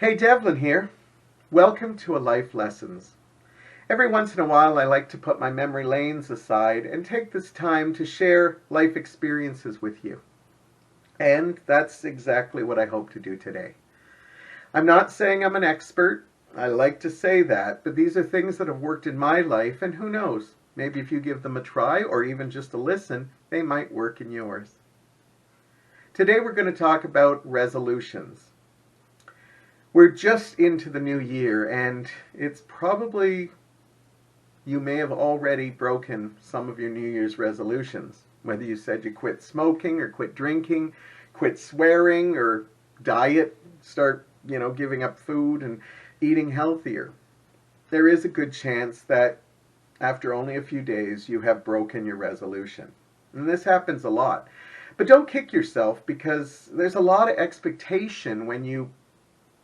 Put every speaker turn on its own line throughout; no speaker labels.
Hey, Devlin here. Welcome to A Life Lessons. Every once in a while, I like to put my memory lanes aside and take this time to share life experiences with you. And that's exactly what I hope to do today. I'm not saying I'm an expert. I like to say that, but these are things that have worked in my life, and who knows? Maybe if you give them a try or even just a listen, they might work in yours. Today we're going to talk about resolutions. We're just into the new year, and it's probably, you may have already broken some of your New Year's resolutions. Whether you said you quit smoking or quit drinking, quit swearing or diet, start, giving up food and eating healthier. There is a good chance that after only a few days you have broken your resolution. And this happens a lot. But don't kick yourself, because there's a lot of expectation when you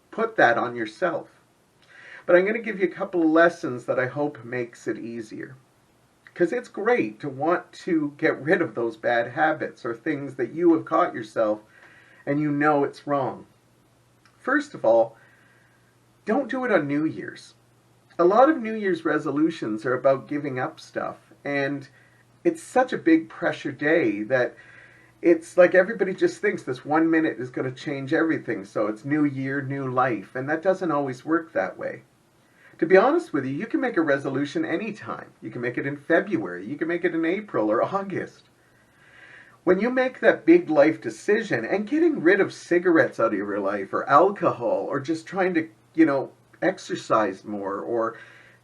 put that on yourself. But I'm going to give you a couple of lessons that I hope makes it easier. Because it's great to want to get rid of those bad habits or things that you have caught yourself and you know it's wrong. First of all, don't do it on New Year's. A lot of New Year's resolutions are about giving up stuff, and it's such a big pressure day that it's like everybody just thinks this 1 minute is going to change everything, so it's new year, new life, and that doesn't always work that way. To be honest with you, you can make a resolution anytime. You can make it in February, you can make it in April or August. When you make that big life decision and getting rid of cigarettes out of your life or alcohol or just trying to, exercise more or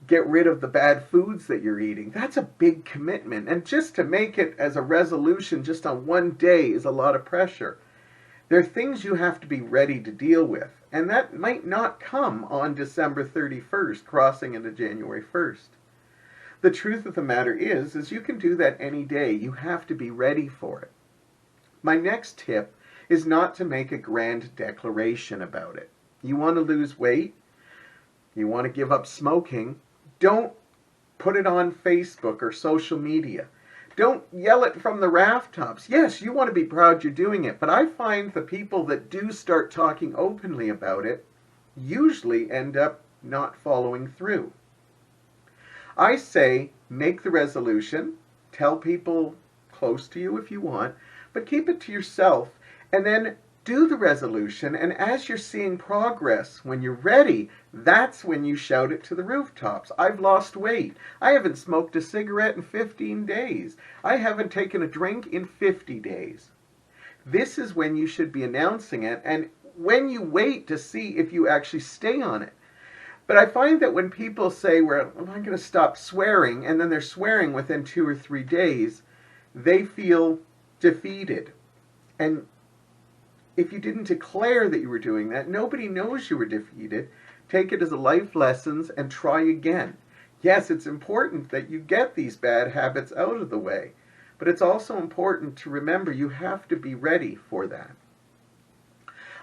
get rid of the bad foods that you're eating, that's a big commitment. And just to make it as a resolution just on one day is a lot of pressure. There are things you have to be ready to deal with, and that might not come on December 31st, crossing into January 1st. The truth of the matter is you can do that any day. You have to be ready for it. My next tip is not to make a grand declaration about it. You want to lose weight? You want to give up smoking? Don't put it on Facebook or social media. Don't yell it from the rafttops. Yes, you want to be proud you're doing it, but I find the people that do start talking openly about it usually end up not following through. I say make the resolution, tell people close to you if you want, but keep it to yourself, and then do the resolution, and as you're seeing progress, when you're ready, that's when you shout it to the rooftops. I've lost weight. I haven't smoked a cigarette in 15 days. I haven't taken a drink in 50 days. This is when you should be announcing it, and when you wait to see if you actually stay on it. But I find that when people say, well, I'm going to stop swearing, and then they're swearing within 2 or 3 days, they feel defeated. And if you didn't declare that you were doing that, nobody knows you were defeated. Take it as a life lessons and try again. Yes, it's important that you get these bad habits out of the way, but it's also important to remember you have to be ready for that.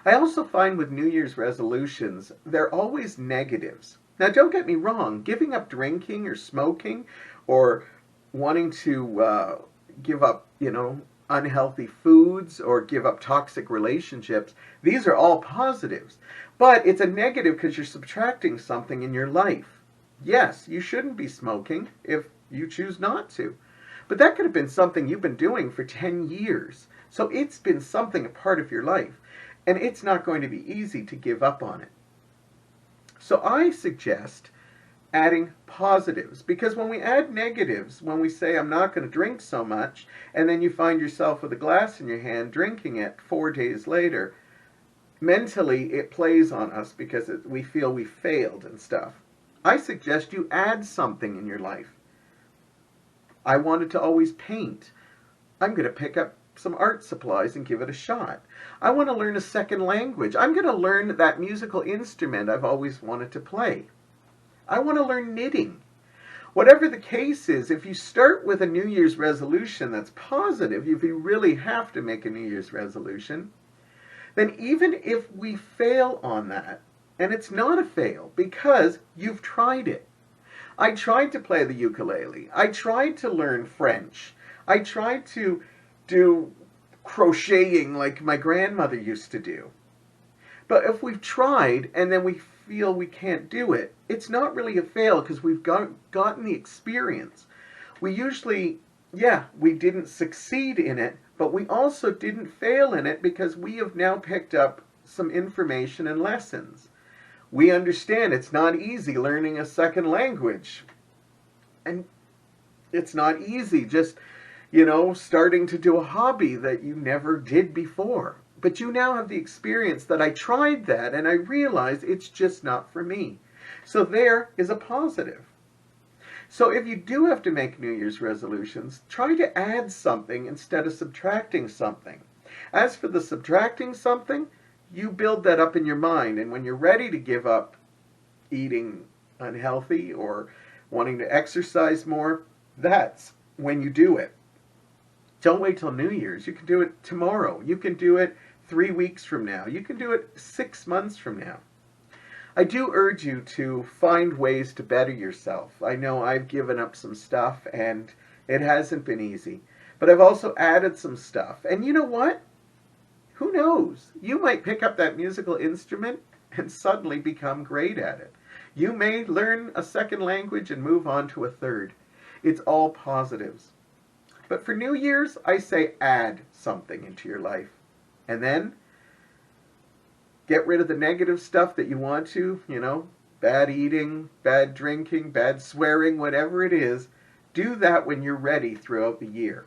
I also find with New Year's resolutions, they're always negatives. Now, don't get me wrong, giving up drinking or smoking or wanting to give up, unhealthy foods or give up toxic relationships, these are all positives. But it's a negative because you're subtracting something in your life. Yes, you shouldn't be smoking if you choose not to. But that could have been something you've been doing for 10 years. So it's been something, a part of your life. And it's not going to be easy to give up on it. So I suggest adding positives, because when we add negatives, when we say I'm not going to drink so much, and then you find yourself with a glass in your hand drinking it 4 days later, mentally it plays on us because we feel we failed and stuff. I suggest you add something in your life. I wanted to always paint. I'm going to pick up some art supplies and give it a shot. I want to learn a second language. I'm going to learn that musical instrument I've always wanted to play. I want to learn knitting. Whatever the case is, if you start with a New Year's resolution that's positive, if you really have to make a New Year's resolution, then even if we fail on that, and it's not a fail because you've tried it. I tried to play the ukulele. I tried to learn French. I tried to do crocheting like my grandmother used to do. But if we've tried and then we feel we can't do it, it's not really a fail because we've gotten the experience. We usually, yeah, we didn't succeed in it, but we also didn't fail in it because we have now picked up some information and lessons. We understand it's not easy learning a second language. And it's not easy just, starting to do a hobby that you never did before. But you now have the experience that I tried that and I realized it's just not for me. So there is a positive. So if you do have to make New Year's resolutions, try to add something instead of subtracting something. As for the subtracting something, you build that up in your mind, and when you're ready to give up eating unhealthy or wanting to exercise more, that's when you do it. Don't wait till New Year's. You can do it tomorrow. You can do it 3 weeks from now. You can do it 6 months from now. I do urge you to find ways to better yourself. I know I've given up some stuff and it hasn't been easy, but I've also added some stuff. And you know what? Who knows? You might pick up that musical instrument and suddenly become great at it. You may learn a second language and move on to a third. It's all positives. But for New Year's, I say add something into your life. And then get rid of the negative stuff that you want to, bad eating, bad drinking, bad swearing, whatever it is. Do that when you're ready throughout the year.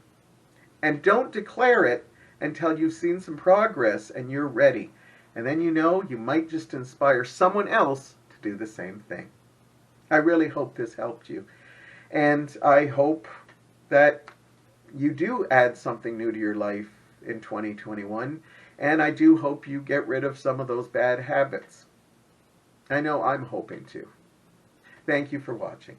And don't declare it until you've seen some progress and you're ready. And then you might just inspire someone else to do the same thing. I really hope this helped you. And I hope that you do add something new to your life in 2021. And I do hope you get rid of some of those bad habits. I know I'm hoping to. Thank you for watching.